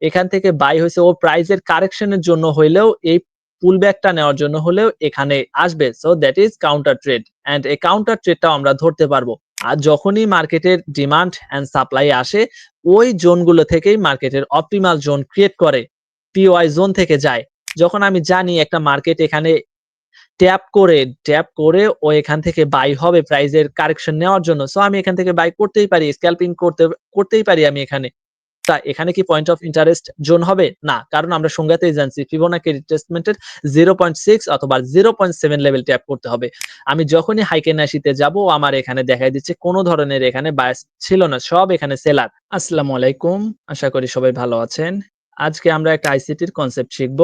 এখান থেকে বাই হইছে ও প্রাইসের কারেকশন এর জন্য হইলেও এই পুল ব্যাকটা নেওয়ার জন্য হলেও এখানে আসবে। So that is counter trade and এই কাউন্টার ট্রেডটাও আমরা ধরতে পারবো। আর যখনই মার্কেটের ডিমান্ড অ্যান্ড সাপ্লাই আসে ওই জোনগুলো থেকেই মার্কেটের অপটিমাল জোন ক্রিয়েট করে পিওয়াই জোন থেকে যায়। যখন আমি জানি একটা মার্কেট এখানে ট্যাপ করে ও এখান থেকে বাই হবে প্রাইসের কারেকশন নেওয়ার জন্য। সো আমি এখান থেকে বাই করতেই পারি, স্ক্যালপিং করতেই পারি আমি এখানে। এখানে কি পয়েন্ট অফ ইন্টারেস্ট জোন হবে? না। কারণ আমরা সংজ্ঞাতেই জানছি ফিবোনাকি রিট্রেসমেন্ট এর 0.6 অথবা 0.7 লেভেল ট্যাপ করতে হবে। আমি যখনই হাইকেনাশিতে যাব আমার এখানে দেখায় দিচ্ছে কোন ধরনের এখানে বায়াস ছিল না। সব এখানে সেলার। আসসালামু আলাইকুম। আশা করি সবাই ভালো আছেন। আজকে আমরা একটা আইসিটির কনসেপ্ট শিখব।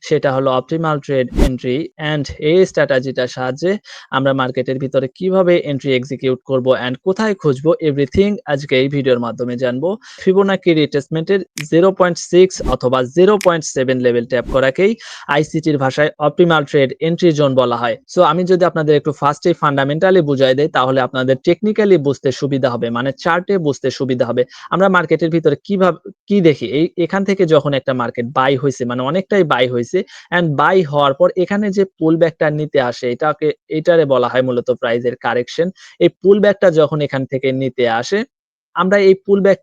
সেটা হলো অপটিমাল ট্রেড এন্ট্রি অ্যান্ড এই স্ট্র্যাটেজিটার সাহায্যে আমরা মার্কেটের ভিতরে কিভাবে এন্ট্রি এক্সিকিউট করব অ্যান্ড কোথায় খুঁজবো এভরিথিং আজকে এই ভিডিওর মাধ্যমে জানবো। ফিবোনাকি রিট্রেসমেন্টের 0.6 অথবা 0.7 লেভেল ট্যাপ করাকেই আইসিটির ভাষায় অপটিমাল ট্রেড এন্ট্রি জোন বলা হয়। সো আমি যদি আপনাদের একটু ফার্স্টে ফান্ডামেন্টালি বুঝাই দেই তাহলে আপনাদের টেকনিক্যালি বুঝতে সুবিধা হবে, মানে চার্টে বুঝতে সুবিধা হবে। আমরা মার্কেটের ভিতরে কিভাবে কি দেখি এখান থেকে যখন একটা মার্কেট বাই হইছে মানে অনেকটাই বাই হইছে এন্ড বাই হওয়ার পর এখানে যে পুল ব্যাকটা নিতে আসে এটারে বলা হয় মূলত প্রাইসের কারেকশন। এই পুল ব্যাকটা যখন এখান থেকে নিতে আসে আমরা এই পুল ব্যাক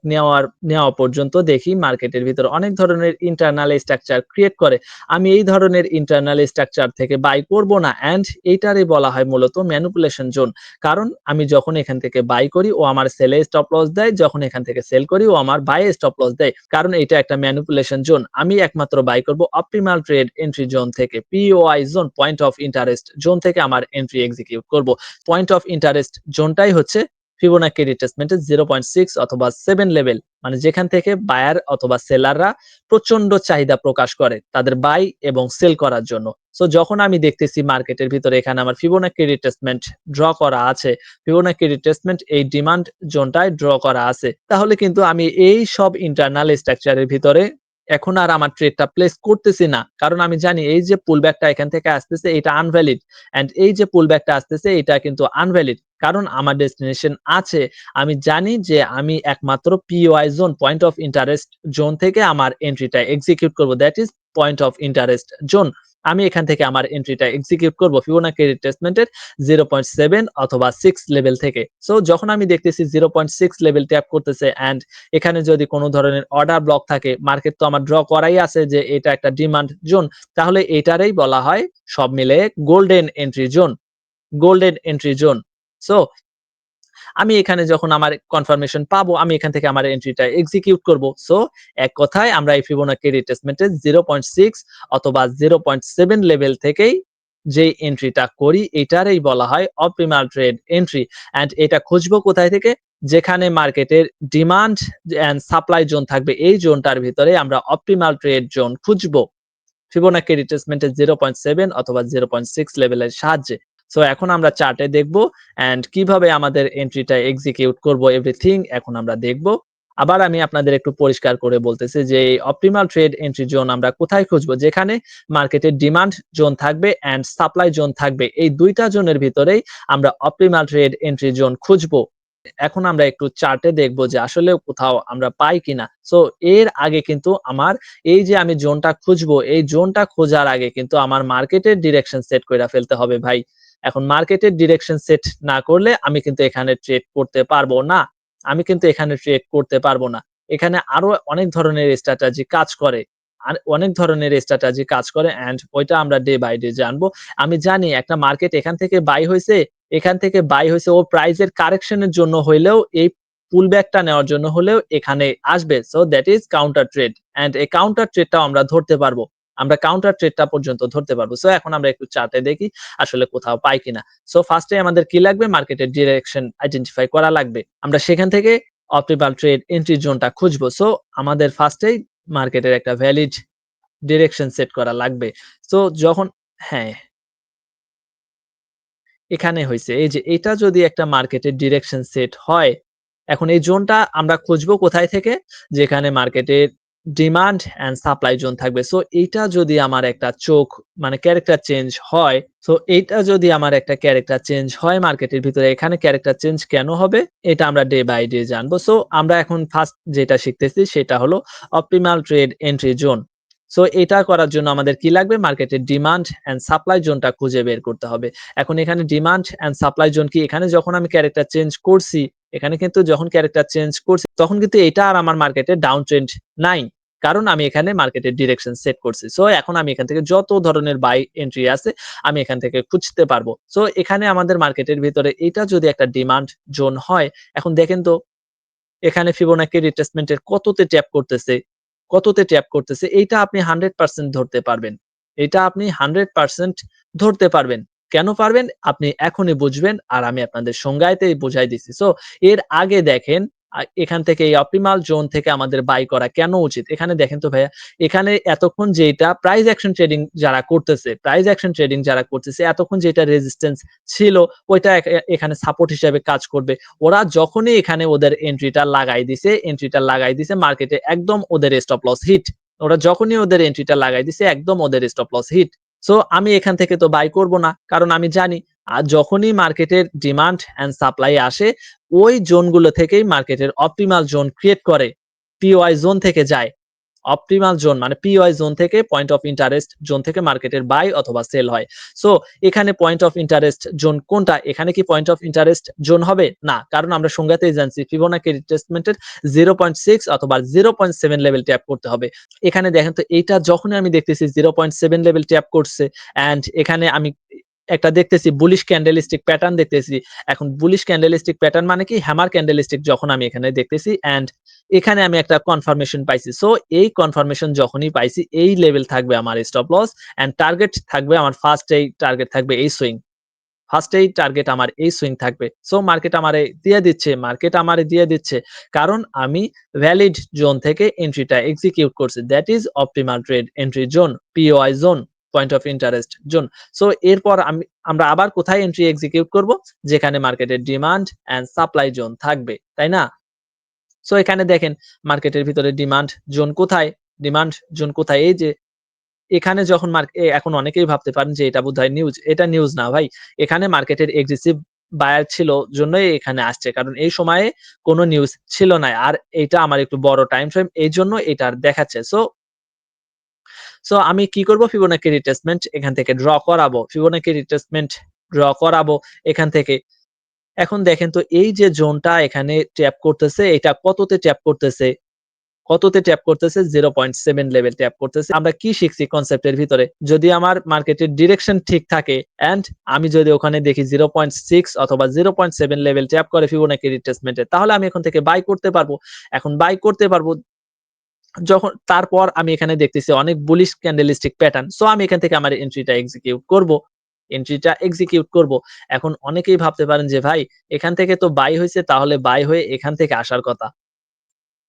নেওয়া পর্যন্ত দেখি মার্কেটের ভিতর অনেক ধরনের ইন্টারনাল স্ট্রাকচার ক্রিয়েট করে। আমি এই ধরনের ইন্টারনাল স্ট্রাকচার থেকে বাই করব না এন্ড এইটারই বলা হয় মূলত ম্যানিপুলেশন জোন। কারণ আমি যখন এখান থেকে বাই করি ও আমার সেলে স্টপ লস দেয়, যখন এখান থেকে সেল করি ও আমার বাই স্টপ লস দেয়। কারণ এটা একটা ম্যানিপুলেশন জোন। আমি একমাত্র বাই করব অপটিমাল ট্রেড এন্ট্রি জোন থেকে, POI zone, point of interest zone থেকে আমার এন্ট্রি এক্সিকিউট করব। পয়েন্ট অফ ইন্টারেস্ট জোনটাই হচ্ছে ফিবোনাকি রিট্রেসমেন্টের 0.6 অথবা 7 লেভেল, মানে যেখান থেকে বায়ার অথবা সেলাররা প্রচন্ড চাহিদা প্রকাশ করে তাদের বাই এবং সেল করার জন্য। সো যখন আমি দেখতেছি মার্কেটের ভিতরে এখানে আমার ফিবোনাকি রিট্রেসমেন্ট ড্র করা আছে, ফিবোনাকি রিট্রেসমেন্ট এই ডিমান্ড জোনটায় ড্র করা আছে, তাহলে কিন্তু আমি এই সব ইন্টারনাল স্ট্রাকচারের ভিতরে এখন আর আমার ট্রেডটা প্লেস করতেছি না। কারণ আমি জানি এই যে পুলব্যাকটা এখান থেকে আসতেছে এটা আনভ্যালিড এন্ড এই যে পুলব্যাকটা আসতেছে এটা কিন্তু আনভ্যালিড। কারণ আমার ডেস্টিনেশন আছে। আমি জানি যে আমি একমাত্র POI zone, point of interest zone থেকে আমার এন্ট্রিটা এক্সিকিউট করব। That is point of interest zone. আমি এখান থেকে আমার এন্ট্রিটা এক্সিকিউট করব ফিবোনাকি রিট্রেসমেন্টের 0.7 অথবা 6 লেভেল থেকে। সো যখন আমি দেখতেছি 0.6 লেভেল ট্যাপ করতেছে এন্ড এখানে যদি কোনো ধরনের অর্ডার ব্লক থাকে, মার্কেট তো আমার ড্র করাই আছে যে এটা একটা ডিমান্ড জোন, তাহলে এটারই বলা হয় সব মিলে golden entry zone. Golden entry zone. So আমি এখানে যখন আমার কনফার্মেশন পাবো আমি এখান থেকে আমার এন্ট্রিটা এক্সিকিউট করব। সো এক কথায় আমরা এই ফিবোনাকি রিট্রেসমেন্টের 0.6 অথবা 0.7 লেভেল থেকেই যে এন্ট্রিটা করি এটারই বলা হয় অপটিমাল ট্রেড এন্ট্রি। এন্ড এটা খুঁজবো কোথায় থেকে? যেখানে মার্কেটের ডিমান্ড এন্ড সাপ্লাই জোন থাকবে এই জোনটার ভিতরে আমরা অপটিমাল ট্রেড জোন খুঁজবো ফিবোনাকি রিট্রেসমেন্টের 0.7 অথবা 0.6 লেভেলের সাহায্যে। সো এখন আমরা চার্টে দেখব এন্ড কিভাবে আমাদের এন্ট্রিটা এক্সিকিউট করব এভরিথিং এখন আমরা দেখব। আবার আমি আপনাদের একটু পরিষ্কার করে বলতেছি যে এই অপটিমাল ট্রেড এন্ট্রি জোন আমরা কোথায় খুঁজবো? যেখানে মার্কেটের ডিমান্ড জোন থাকবে এন্ড সাপ্লাই জোন থাকবে। এই দুইটা জোনের ভিতরেই আমরা অপটিমাল ট্রেড এন্ট্রি জোন খুঁজবো। এখন আমরা একটু চার্টে দেখব যে আসলে কোথাও আমরা পাই কিনা। সো এর আগে কিন্তু আমার এই যে আমি জোনটা খুঁজবো এই জোনটা খোঁজার আগে কিন্তু আমার মার্কেটের ডিরেকশন সেট কইরা ফেলতে হবে ভাই। এখন মার্কেটের ডিরেকশন সেট না করলে আমি কিন্তু এখানে ট্রেড করতে পারবো না। আমি কিন্তু এখানে ট্রেড করতে পারবো না। এখানে আরো অনেক ধরনের স্ট্র্যাটেজি কাজ করে। আর অনেক ধরনের স্ট্র্যাটেজি কাজ করে এন্ড ওইটা আমরা ডে বাই ডে জানবো। আমি জানি একটা মার্কেট এখান থেকে বাই হইছে, এখান থেকে বাই হইছে ও প্রাইসের কারেকশন এর জন্য হইলেও এই পুল ব্যাকটা নেওয়ার জন্য হলেও এখানে আসবে। So that is counter trade and এই কাউন্টার ট্রেডটাও আমরা ধরতে পারবো। আমরা কাউন্টার ট্রেডটা পর্যন্ত ধরতে পারবো। সো এখন আমরা একটু চার্টে দেখি আসলে কোথাও পাই কিনা। সো ফার্স্টে আমাদের কি লাগবে? মার্কেটের ডিরেকশন আইডেন্টিফাই করা লাগবে। আমরা সেখান থেকে অপটিমাল ট্রেড এন্ট্রি জোনটা খুঁজবো। সো আমাদের ফার্স্টেই মার্কেটের একটা ভ্যালিড ডিরেকশন সেট করা লাগবে। সো যখন হ্যাঁ, এখানে হইছে। এই যে এটা যদি একটা মার্কেটের ডিরেকশন সেট হয়, এখন এই জোনটা আমরা খুঁজবো কোথায় থেকে? যেখানে মার্কেটের ডিমান্ড অ্যান্ড সাপ্লাই জোন থাকবে। সো এইটা যদি আমার একটা চোখ মানে ক্যারেক্টার চেঞ্জ হয়, সো এইটা যদি আমার একটা ক্যারেক্টার চেঞ্জ হয় মার্কেটের ভিতরে, এখানে ক্যারেক্টার চেঞ্জ কেন হবে? এটা আমরা ডে বাই ডে জানবো। সো আমরা এখন ফার্স্ট যেটা শিখতেছি সেটা হলো optimal trade entry zone. So এটা করার জন্য আমাদের কি লাগবে? মার্কেটের ডিমান্ড অ্যান্ড সাপ্লাই জোনটা খুঁজে বের করতে হবে। এখন এখানে ডিমান্ড অ্যান্ড সাপ্লাই জোন কি? এখানে যখন আমি ক্যারেক্টার চেঞ্জ করছি, এখানে কিন্তু যখন ক্যারেক্টার চেঞ্জ করছি তখন কিন্তু এটা আর আমার মার্কেটে ডাউন ট্রেন্ড নাই। কারণ আমি এখানে মার্কেটের ডিরেকশন সেট করছি। সো এখন আমি এখান থেকে যত ধরনের বাই এন্ট্রি আছে আমি এখান থেকে খুঁজতে পারবো। সো এখানে আমাদের মার্কেটের ভিতরে এটা যদি একটা ডিমান্ড জোন হয়, এখন দেখেন তো এখানে ফিবোনাকি রিট্রেসমেন্ট এর কততে ট্যাপ করতেছে এইটা আপনি 100% ধরতে পারবেন। এটা আপনি 100% ধরতে পারবেন। কেন পারবেন? আপনি এখনই বুঝবেন আর আমি আপনাদের সংজ্ঞায়তেই বুঝাই দিচ্ছি। সো এর আগে দেখেন এখান থেকে এই অপটিমাল জোন থেকে আমাদের বাই করা কেন উচিত? এখানে দেখেন তো ভাইয়া, এখানে এতক্ষণ যেটা প্রাইস অ্যাকশন ট্রেডিং যারা করতেছে এতক্ষণ যেটা রেজিস্ট্যান্স ছিল ওইটা এখানে সাপোর্ট হিসেবে কাজ করবে। ওরা যখনই এখানে ওদের এন্ট্রিটা লাগাই দিছে মার্কেটে একদম ওদের স্টপ লস হিট। ওরা যখনই ওদের এন্ট্রিটা লাগাই দিছে একদম ওদের স্টপ লস হিট। সো আমি এখান থেকে তো বাই করব না। কারণ আমি জানি যখনই মার্কেটের ডিমান্ড অ্যান্ড সাপ্লাই আসে ওই জোনগুলো থেকেই মার্কেটের অপটিমাল জোন ক্রিয়েট করে। পিওয়াই জোন থেকে যায়। অপটিমাল জোন মানে পিওয়াই জোন থেকে পয়েন্ট অফ ইন্টারেস্ট জোন থেকে মার্কেটের বাই অথবা সেল হয়। সো এখানে পয়েন্ট অফ ইন্টারেস্ট জোন কোনটা? এখানে কি পয়েন্ট অফ ইন্টারেস্ট জোন হবে? না। কারণ আমরা সংজ্ঞাতেই জানছি ফিবোনাকি রিট্রেসমেন্ট এর 0.6 অথবা 0.7 লেভেল ট্যাপ করতে হবে। এখানে দেখেন তো এইটা যখনই আমি দেখতেছি 0.7 লেভেল ট্যাপ করছে অ্যান্ড এখানে আমি একটা দেখতেছি বুলিশ ক্যান্ডেলস্টিক প্যাটার্ন দেখতেছি। এখন বুলিশ ক্যান্ডেলস্টিক প্যাটার্ন মানে কি? হ্যামার ক্যান্ডেলস্টিক যখন আমি এখানে দেখতেছি অ্যান্ড এখানে আমি একটা কনফার্মেশন পাইছি। সো এই কনফার্মেশন যখনই পাইছি এই লেভেল থাকবে আমার স্টপ লস অ্যান্ড টার্গেট থাকবে আমার টার্গেট থাকবে এই সুইং। ফার্স্টেই টার্গেট আমার এই সুইং থাকবে। সো মার্কেট আমারে দিয়ে দিচ্ছে। কারণ আমি ভ্যালিড জোন থেকে এন্ট্রিটা এক্সিকিউট করছি। That is optimal trade entry zone, POI zone, point of interest zone. So এরপর আমরা আবার কোথায় এন্ট্রি এক্সিকিউট করব? যেখানে মার্কেটের ডিমান্ড অ্যান্ড সাপ্লাই জোন থাকবে। তাই না? সো এখানে দেখেন মার্কেটের ভিতরে ডিমান্ড জোন কোথায়? ডিমান্ড জোন কোথায়? এই যে এখানে যখন এখন অনেকেই ভাবতে পারেন যে এটা বোধহয় নিউজ। এটা নিউজ না ভাই। এখানে মার্কেটের এগ্রেসিভ বায়ার ছিল জন্যই এখানে আসছে। কারণ এই সময়ে কোন নিউজ ছিল না। আর এইটা আমার একটু বড় টাইম ফ্রেম। এইজন্য এটা দেখাচ্ছে। সো আমি কি করব? ফিবোনাকি রিট্রেসমেন্ট এখান থেকে ড্র করাবো। ফিবোনাকি রিট্রেসমেন্ট ড্র করাবো এখান থেকে। এখন দেখেন তো এই যে জোনটা এখানে ট্যাপ করতেছে এটা কততে ট্যাপ করতেছে? 0.7 লেভেল ট্যাপ করতেছে। আমরা কি শিখছি কনসেপ্টের ভিতরে? যদি আমার মার্কেটের ডিরেকশন ঠিক থাকে অ্যান্ড আমি যদি ওখানে দেখি 0.6 অথবা 0.7 লেভেল ট্যাপ করে ফিবোনাকি রিট্রেসমেন্ট এ তাহলে আমি এখান থেকে বাই করতে পারবো। এখন বাই করতে পারবো যখন তারপর আমি এখানে দেখতেছি অনেক বুলিশ ক্যান্ডেলস্টিক প্যাটার্ন। সো আমি এখান থেকে আমার এন্ট্রিটা এক্সিকিউট করব। এখন অনেকেই ভাবতে পারেন যে ভাই এখান থেকে তো বাই হইছে তাহলে বাই হয়ে এখান থেকে আসার কথা।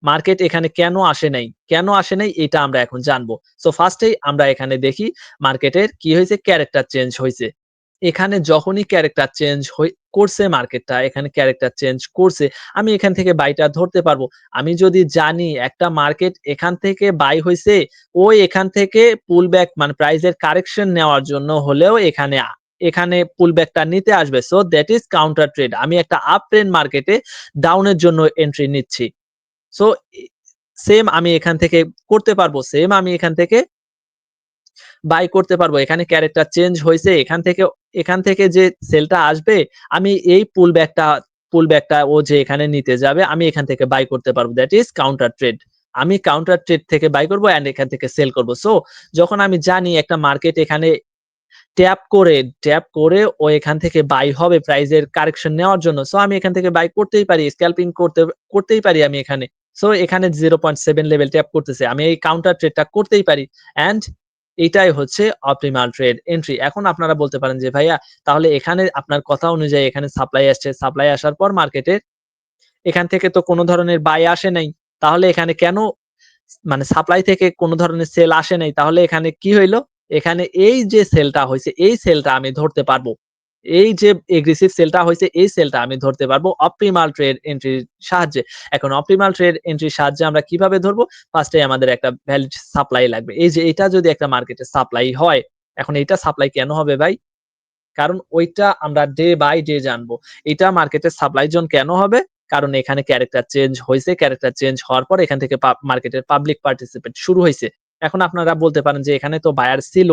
মার্কেট এখানে কেন আসে নাই? কেন আসে নাই? এটা আমরা এখন জানবো। সো ফার্স্ট এই আমরা এখানে দেখি মার্কেটের কি হইছে? ক্যারেক্টার চেঞ্জ হইছে। এখানে যখনই ক্যারেক্টার চেঞ্জ করছে মার্কেটটা, এখানে ক্যারেক্টার চেঞ্জ করছে, আমি এখান থেকে বাইটা ধরতে পারবো। আমি যদি জানি একটা মার্কেট এখান থেকে বাই হইছে, ওই এখান থেকে পুল ব্যাক মানে প্রাইস এর কারেকশন নেওয়ার জন্য হলেও এখানে পুল ব্যাকটা নিতে আসবে। So that is counter trade. আমি একটা আপ ট্রেন্ড মার্কেটে ডাউন এর জন্য এন্ট্রি নিচ্ছি। সো সেম আমি এখান থেকে করতে পারবো। সেম আমি এখান থেকে বাই করতে পারবো। এখানে ক্যারেক্টার চেঞ্জ হইছে। এখান থেকে যে সেলটা আসবে আমি এই পুল ব্যাকটা ও যে এখানে নিতে যাবে আমি এখান থেকে বাই করতে পারবো। That is counter trade. আমি কাউন্টার ট্রেড থেকে বাই করব অ্যান্ড এখান থেকে সেল করব। সো যখন আমি জানি একটা মার্কেট এখানে ট্যাপ করে ও এখান থেকে বাই হবে প্রাইস এর কারেকশন নেওয়ার জন্য। সো আমি এখান থেকে বাই করতেই পারি। স্ক্যালপিং করতেই পারি আমি এখানে। সো এখানে 0.7 লেভেল ট্যাপ করতেছে। আমি এই কাউন্টার ট্রেডটা করতেই পারি। অ্যান্ড এটাই হচ্ছে অপটিমাল ট্রেড এন্ট্রি। এখন আপনারা বলতে পারেন যে ভাইয়া তাহলে এখানে আপনার কথা অনুযায়ী এখানে সাপ্লাই আসছে। সাপ্লাই আসার পর মার্কেটে এখান থেকে তো কোন ধরনের বাই আসে নাই। তাহলে এখানে কেন মানে সাপ্লাই থেকে কোন ধরনের সেল আসে নাই। তাহলে এখানে কি হইলো? এখানে এই যে সেলটা হইছে এই সেলটা আমি ধরতে পারবো। এই যে এগ্রেসিভ সেলটা হইছে এই সেলটা আমি ধরতে পারবো অপটিমাল ট্রেড এন্ট্রির সাহায্যে। এখন অপটিমাল ট্রেড এন্ট্রির সাহায্যে আমরা কিভাবে ধরবো? ফার্স্ট এ আমাদের একটা ভ্যালিড সাপ্লাই লাগবে। এই যে এটা যদি একটা মার্কেটে সাপ্লাই হয়, এখন এইটা সাপ্লাই কেন হবে ভাই? কারণ ওইটা আমরা ডে বাই ডে জানবো। এটা মার্কেটের সাপ্লাই জোন কেন হবে? কারণ এখানে ক্যারেক্টার চেঞ্জ হইছে। ক্যারেক্টার চেঞ্জ হওয়ার পর এখান থেকে মার্কেটের পাবলিক পার্টিসিপেট শুরু হইছে। এখন আপনারা বলতে পারেন যে এখানে তো বায়ার্স ছিল।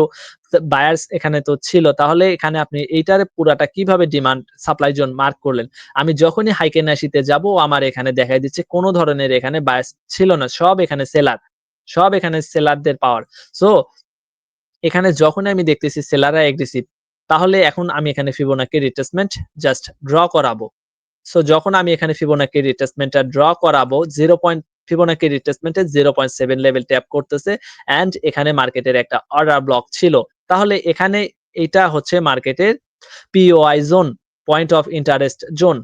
বায়ার্স এখানে তো ছিল। তাহলে এখানে আপনি এইটারে পুরাটা কিভাবে ডিমান্ড সাপ্লাই জোন মার্ক করলেন? আমি যখনই হাইকেনাশিতে যাবো আমার এখানে দেখাই দিচ্ছে কোন ধরনের এখানে বায়ার্স ছিল না। সব এখানে সেলার। সব এখানে সেলারদের পাওয়ার। সো এখানে যখনই আমি দেখতেছি সেলাররা এগ্রেসিভ, তাহলে এখন আমি এখানে ফিবোনাকি রিট্রেসমেন্ট জাস্ট ড্র করাবো। সো যখন আমি এখানে ফিবোনাকি রিট্রেসমেন্টটা ড্র করাবো, 0 পয়েন্ট ফিবোনাকি রিট্রেসমেন্ট এ 0.7 লেভেল ট্যাপ করতেছে অ্যান্ড এখানে মার্কেটের একটা অর্ডার ব্লক ছিল। তাহলে এখানে এটা হচ্ছে মার্কেটের POI zone, point of interest zone.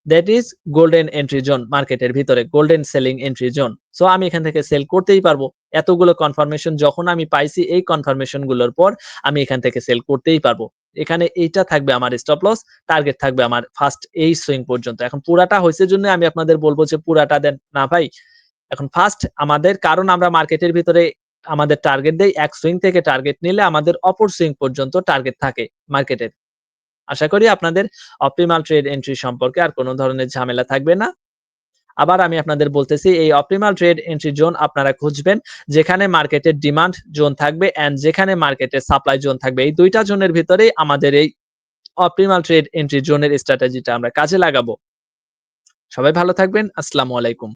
That is golden entry zone মার্কেটের ভিতরে, golden selling entry zone. So আমি এখান থেকে সেল করতেই পারবো। এতগুলো কনফার্মেশন যখন আমি পাইছি এই কনফার্মেশন গুলোর পর আমি এখান থেকে সেল করতেই পারবো। এখানে এইটা থাকবে আমার স্টপ লস, টার্গেট থাকবে আমার ফার্স্ট এই সুইং পর্যন্ত। এখন পুরাটা হইছে জন্য আমি আপনাদের বলব যে পুরাটা দেন না ভাই। এখন ফার্স্ট আমাদের কারণ আমরা মার্কেটের ভিতরে আমাদের টার্গেট দেই এক সুইং থেকে টার্গেট নিলে আমাদের অপর সুইং পর্যন্ত টার্গেট থাকে মার্কেটের। আশা করি আপনাদের অপটিমাল ট্রেড এন্ট্রি সম্পর্কে আর কোন ধরনের ঝামেলা থাকবে না। আবার আমি আপনাদের বলতেছি এই অপটিমাল ট্রেড এন্ট্রি জোন আপনারা খুঁজবেন যেখানে মার্কেটের ডিমান্ড জোন থাকবে অ্যান্ড যেখানে মার্কেটের সাপ্লাই জোন থাকবে। এই ২ টা জোনের ভিতরেই আমাদের এই অপটিমাল ট্রেড এন্ট্রি জোনের স্ট্র্যাটেজিটা আমরা কাজে লাগাবো। সবাই ভালো থাকবেন। আসসালামু আলাইকুম।